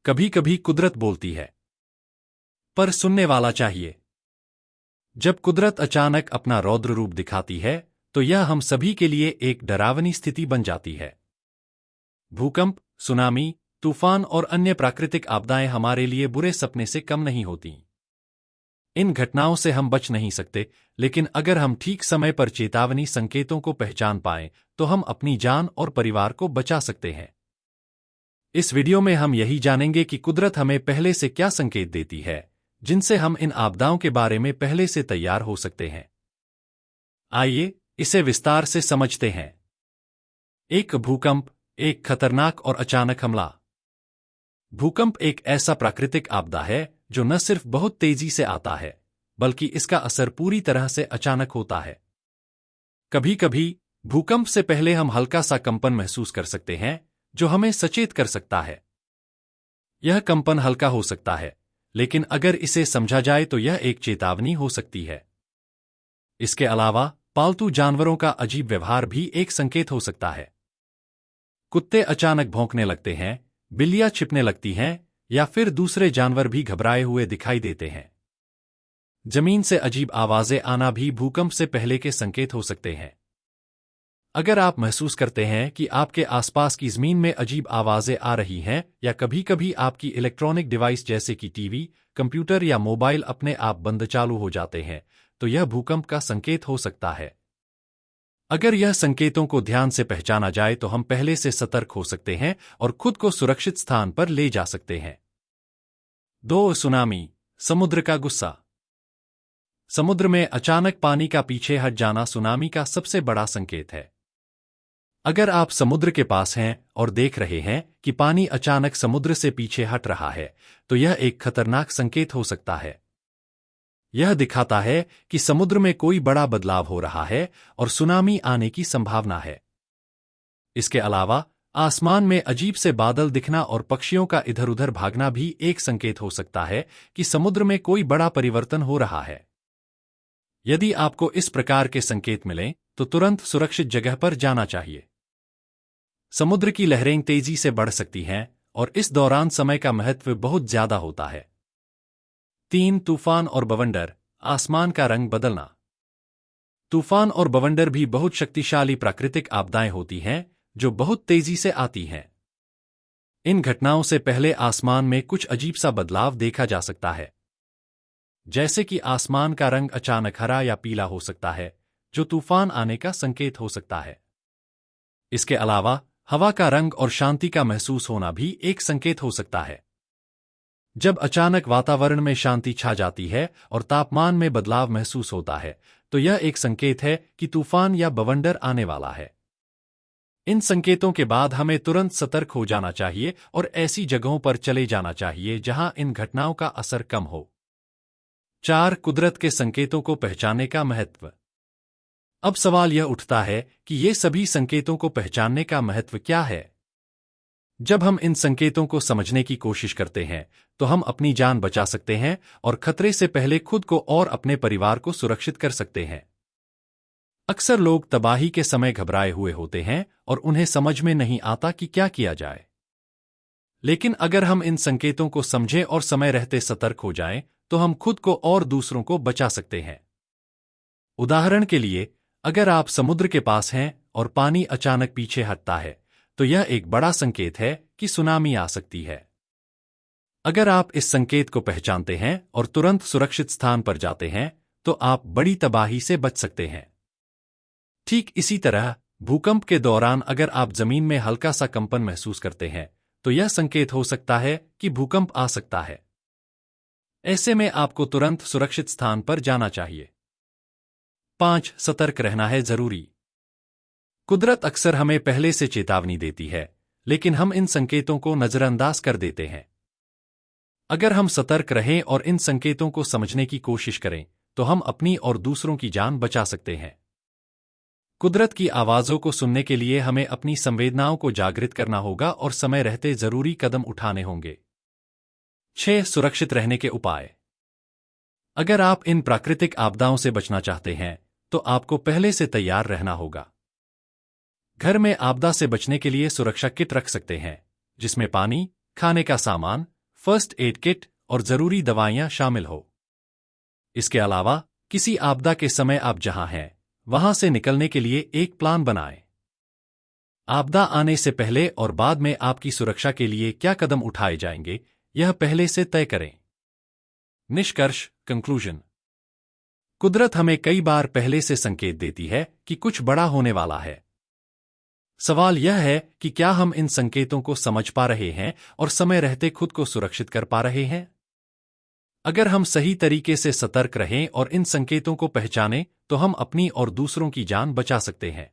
कभी कभी कुदरत बोलती है, पर सुनने वाला चाहिए। जब कुदरत अचानक अपना रौद्र रूप दिखाती है, तो यह हम सभी के लिए एक डरावनी स्थिति बन जाती है। भूकंप, सुनामी, तूफान और अन्य प्राकृतिक आपदाएं हमारे लिए बुरे सपने से कम नहीं होती। इन घटनाओं से हम बच नहीं सकते, लेकिन अगर हम ठीक समय पर चेतावनी संकेतों को पहचान पाएं, तो हम अपनी जान और परिवार को बचा सकते हैं। इस वीडियो में हम यही जानेंगे कि कुदरत हमें पहले से क्या संकेत देती है, जिनसे हम इन आपदाओं के बारे में पहले से तैयार हो सकते हैं। आइए इसे विस्तार से समझते हैं। एक भूकंप, एक खतरनाक और अचानक हमला। भूकंप एक ऐसा प्राकृतिक आपदा है जो न सिर्फ बहुत तेजी से आता है, बल्कि इसका असर पूरी तरह से अचानक होता है। कभी कभी भूकंप से पहले हम हल्का सा कंपन महसूस कर सकते हैं, जो हमें सचेत कर सकता है। यह कंपन हल्का हो सकता है, लेकिन अगर इसे समझा जाए तो यह एक चेतावनी हो सकती है। इसके अलावा पालतू जानवरों का अजीब व्यवहार भी एक संकेत हो सकता है। कुत्ते अचानक भौंकने लगते हैं, बिल्लियां छिपने लगती हैं, या फिर दूसरे जानवर भी घबराए हुए दिखाई देते हैं। जमीन से अजीब आवाजें आना भी भूकंप से पहले के संकेत हो सकते हैं। अगर आप महसूस करते हैं कि आपके आसपास की जमीन में अजीब आवाजें आ रही हैं, या कभी-कभी आपकी इलेक्ट्रॉनिक डिवाइस जैसे कि टीवी, कंप्यूटर या मोबाइल अपने आप बंद चालू हो जाते हैं, तो यह भूकंप का संकेत हो सकता है। अगर यह संकेतों को ध्यान से पहचाना जाए तो हम पहले से सतर्क हो सकते हैं और खुद को सुरक्षित स्थान पर ले जा सकते हैं। 2. सुनामी, समुद्र का गुस्सा। समुद्र में अचानक पानी का पीछे हट जाना सुनामी का सबसे बड़ा संकेत है। अगर आप समुद्र के पास हैं और देख रहे हैं कि पानी अचानक समुद्र से पीछे हट रहा है, तो यह एक खतरनाक संकेत हो सकता है। यह दिखाता है कि समुद्र में कोई बड़ा बदलाव हो रहा है और सुनामी आने की संभावना है। इसके अलावा आसमान में अजीब से बादल दिखना और पक्षियों का इधर-उधर भागना भी एक संकेत हो सकता है कि समुद्र में कोई बड़ा परिवर्तन हो रहा है। यदि आपको इस प्रकार के संकेत मिलें, तो तुरंत सुरक्षित जगह पर जाना चाहिए। समुद्र की लहरें तेजी से बढ़ सकती हैं और इस दौरान समय का महत्व बहुत ज्यादा होता है। 3. तूफान और बवंडर, आसमान का रंग बदलना। तूफान और बवंडर भी बहुत शक्तिशाली प्राकृतिक आपदाएं होती हैं, जो बहुत तेजी से आती हैं। इन घटनाओं से पहले आसमान में कुछ अजीब सा बदलाव देखा जा सकता है, जैसे कि आसमान का रंग अचानक हरा या पीला हो सकता है, जो तूफान आने का संकेत हो सकता है। इसके अलावा हवा का रंग और शांति का महसूस होना भी एक संकेत हो सकता है। जब अचानक वातावरण में शांति छा जाती है और तापमान में बदलाव महसूस होता है, तो यह एक संकेत है कि तूफान या बवंडर आने वाला है। इन संकेतों के बाद हमें तुरंत सतर्क हो जाना चाहिए और ऐसी जगहों पर चले जाना चाहिए जहां इन घटनाओं का असर कम हो। 4. कुदरत के संकेतों को पहचानने का महत्व। अब सवाल यह उठता है कि ये सभी संकेतों को पहचानने का महत्व क्या है। जब हम इन संकेतों को समझने की कोशिश करते हैं, तो हम अपनी जान बचा सकते हैं और खतरे से पहले खुद को और अपने परिवार को सुरक्षित कर सकते हैं। अक्सर लोग तबाही के समय घबराए हुए होते हैं और उन्हें समझ में नहीं आता कि क्या किया जाए। लेकिन अगर हम इन संकेतों को समझें और समय रहते सतर्क हो जाएं, तो हम खुद को और दूसरों को बचा सकते हैं। उदाहरण के लिए, अगर आप समुद्र के पास हैं और पानी अचानक पीछे हटता है, तो यह एक बड़ा संकेत है कि सुनामी आ सकती है। अगर आप इस संकेत को पहचानते हैं और तुरंत सुरक्षित स्थान पर जाते हैं, तो आप बड़ी तबाही से बच सकते हैं। ठीक इसी तरह भूकंप के दौरान अगर आप जमीन में हल्का सा कंपन महसूस करते हैं, तो यह संकेत हो सकता है कि भूकंप आ सकता है। ऐसे में आपको तुरंत सुरक्षित स्थान पर जाना चाहिए। 5. सतर्क रहना है जरूरी। कुदरत अक्सर हमें पहले से चेतावनी देती है, लेकिन हम इन संकेतों को नजरअंदाज कर देते हैं। अगर हम सतर्क रहें और इन संकेतों को समझने की कोशिश करें, तो हम अपनी और दूसरों की जान बचा सकते हैं। कुदरत की आवाजों को सुनने के लिए हमें अपनी संवेदनाओं को जागृत करना होगा और समय रहते जरूरी कदम उठाने होंगे। 6. सुरक्षित रहने के उपाय। अगर आप इन प्राकृतिक आपदाओं से बचना चाहते हैं, तो आपको पहले से तैयार रहना होगा। घर में आपदा से बचने के लिए सुरक्षा किट रख सकते हैं, जिसमें पानी, खाने का सामान, फर्स्ट एड किट और जरूरी दवाइयां शामिल हो। इसके अलावा किसी आपदा के समय आप जहां हैं वहां से निकलने के लिए एक प्लान बनाएं। आपदा आने से पहले और बाद में आपकी सुरक्षा के लिए क्या कदम उठाए जाएंगे, यह पहले से तय करें। निष्कर्ष कंक्लूजन। कुदरत हमें कई बार पहले से संकेत देती है कि कुछ बड़ा होने वाला है। सवाल यह है कि क्या हम इन संकेतों को समझ पा रहे हैं और समय रहते खुद को सुरक्षित कर पा रहे हैं? अगर हम सही तरीके से सतर्क रहें और इन संकेतों को पहचानें तो हम अपनी और दूसरों की जान बचा सकते हैं।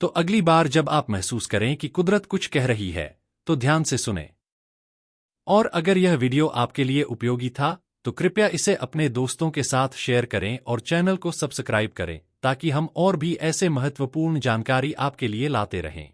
तो अगली बार जब आप महसूस करें कि कुदरत कुछ कह रही है तो ध्यान से सुनें। और अगर यह वीडियो आपके लिए उपयोगी था तो कृपया इसे अपने दोस्तों के साथ शेयर करें और चैनल को सब्सक्राइब करें ताकि हम और भी ऐसे महत्वपूर्ण जानकारी आपके लिए लाते रहें।